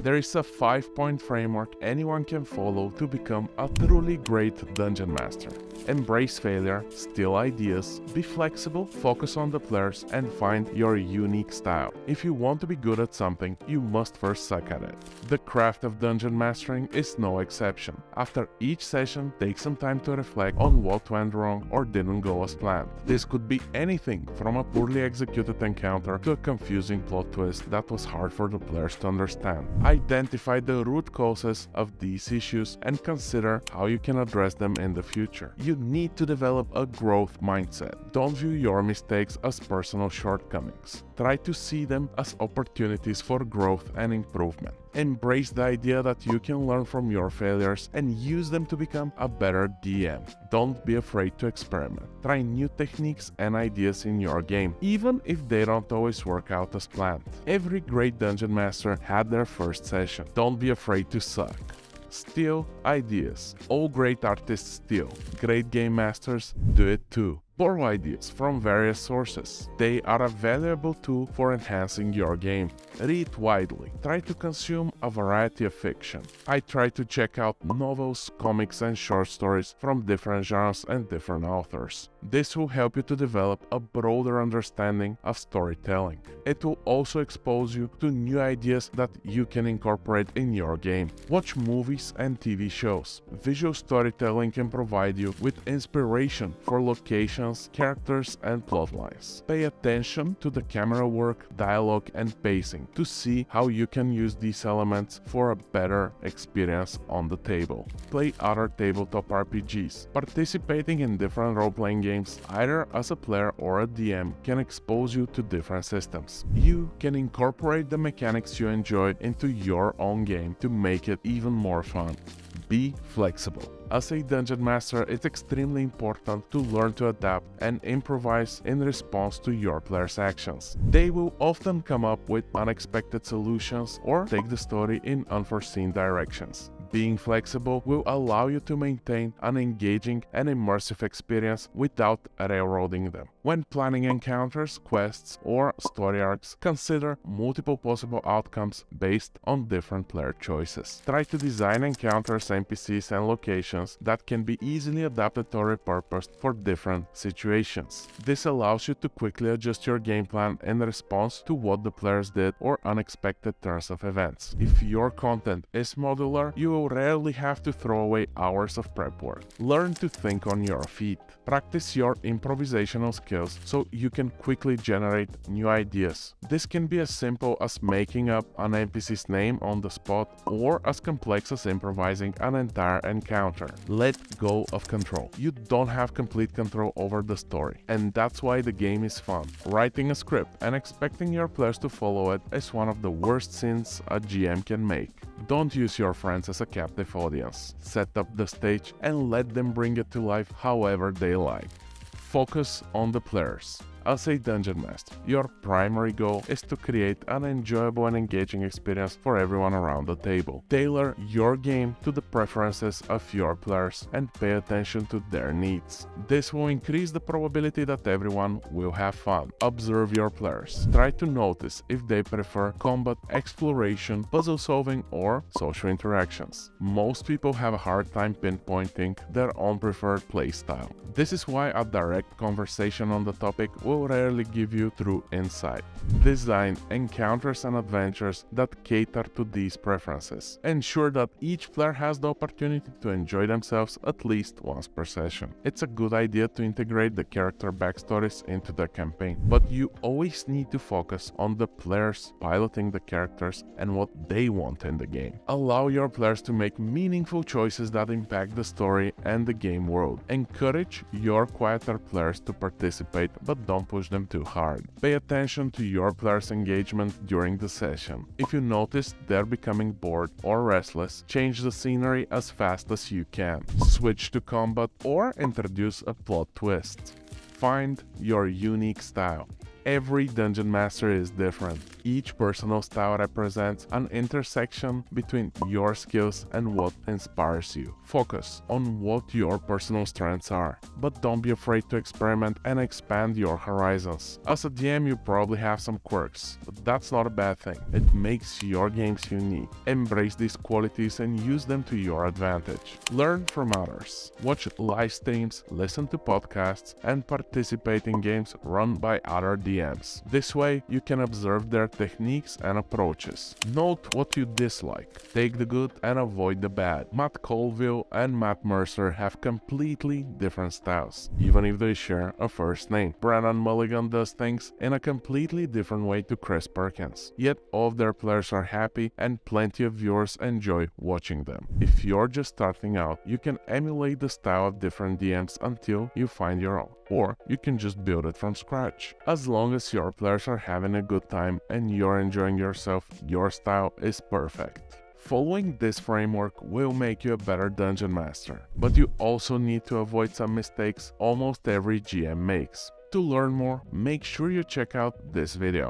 There is a 5-point framework anyone can follow to become a truly great dungeon master. Embrace failure, steal ideas, be flexible, focus on the players, and find your unique style. If you want to be good at something, you must first suck at it. The craft of dungeon mastering is no exception. After each session, take some time to reflect on what went wrong or didn't go as planned. This could be anything from a poorly executed encounter to a confusing plot twist that was hard for the players to understand. Identify the root causes of these issues and consider how you can address them in the future. You need to develop a growth mindset. Don't view your mistakes as personal shortcomings. Try to see them as opportunities for growth and improvement. Embrace the idea that you can learn from your failures and use them to become a better DM. Don't be afraid to experiment. Try new techniques and ideas in your game, even if they don't always work out as planned. Every great dungeon master had their first session. Don't be afraid to suck. Steal ideas. All great artists steal. Great game masters do it too. Borrow ideas from various sources. They are a valuable tool for enhancing your game. Read widely. Try to consume a variety of fiction. I try to check out novels, comics, and short stories from different genres and different authors. This will help you to develop a broader understanding of storytelling. It will also expose you to new ideas that you can incorporate in your game. Watch movies and TV shows. Visual storytelling can provide you with inspiration for locations, characters, and plotlines. Pay attention to the camera work, dialogue, and pacing to see how you can use these elements for a better experience on the table. Play other tabletop RPGs. Participating in different role-playing games, either as a player or a DM, can expose you to different systems. You can incorporate the mechanics you enjoy into your own game to make it even more fun. Be flexible. As a dungeon master, it's extremely important to learn to adapt and improvise in response to your players' actions. They will often come up with unexpected solutions or take the story in unforeseen directions. Being flexible will allow you to maintain an engaging and immersive experience without railroading them. When planning encounters, quests, or story arcs, consider multiple possible outcomes based on different player choices. Try to design encounters, NPCs, and locations that can be easily adapted or repurposed for different situations. This allows you to quickly adjust your game plan in response to what the players did or unexpected turns of events. If your content is modular, you will rarely have to throw away hours of prep work. Learn to think on your feet. Practice your improvisational skills so you can quickly generate new ideas. This can be as simple as making up an NPC's name on the spot or as complex as improvising an entire encounter. Let go of control. You don't have complete control over the story, and that's why the game is fun. Writing a script and expecting your players to follow it is one of the worst sins a GM can make. Don't use your friends as a captive audience. Set up the stage and let them bring it to life however they like. Focus on the players. As a dungeon master, your primary goal is to create an enjoyable and engaging experience for everyone around the table. Tailor your game to the preferences of your players and pay attention to their needs. This will increase the probability that everyone will have fun. Observe your players. Try to notice if they prefer combat, exploration, puzzle solving, or social interactions. Most people have a hard time pinpointing their own preferred playstyle. This is why a direct conversation on the topic will rarely give you true insight. Design encounters and adventures that cater to these preferences. Ensure that each player has the opportunity to enjoy themselves at least once per session. It's a good idea to integrate the character backstories into the campaign, but you always need to focus on the players piloting the characters and what they want in the game. Allow your players to make meaningful choices that impact the story and the game world. Encourage your quieter players to participate, but don't push them too hard. Pay attention to your players' engagement during the session. If you notice they're becoming bored or restless, change the scenery as fast as you can. Switch to combat or introduce a plot twist. Find your unique style. Every dungeon master is different. Each personal style represents an intersection between your skills and what inspires you. Focus on what your personal strengths are, but don't be afraid to experiment and expand your horizons. As a DM, you probably have some quirks, but that's not a bad thing. It makes your games unique. Embrace these qualities and use them to your advantage. Learn from others. Watch live streams, listen to podcasts, and participate in games run by other DMs. This way, you can observe their techniques and approaches. Note what you dislike, take the good and avoid the bad. Matt Colville and Matt Mercer have completely different styles, even if they share a first name. Brennan Mulligan does things in a completely different way to Chris Perkins, yet all of their players are happy and plenty of viewers enjoy watching them. If you're just starting out, you can emulate the style of different DMs until you find your own, or you can just build it from scratch. As long as your players are having a good time and you're enjoying yourself, your style is perfect. Following this framework will make you a better Dungeon Master, but you also need to avoid some mistakes almost every GM makes. To learn more, make sure you check out this video.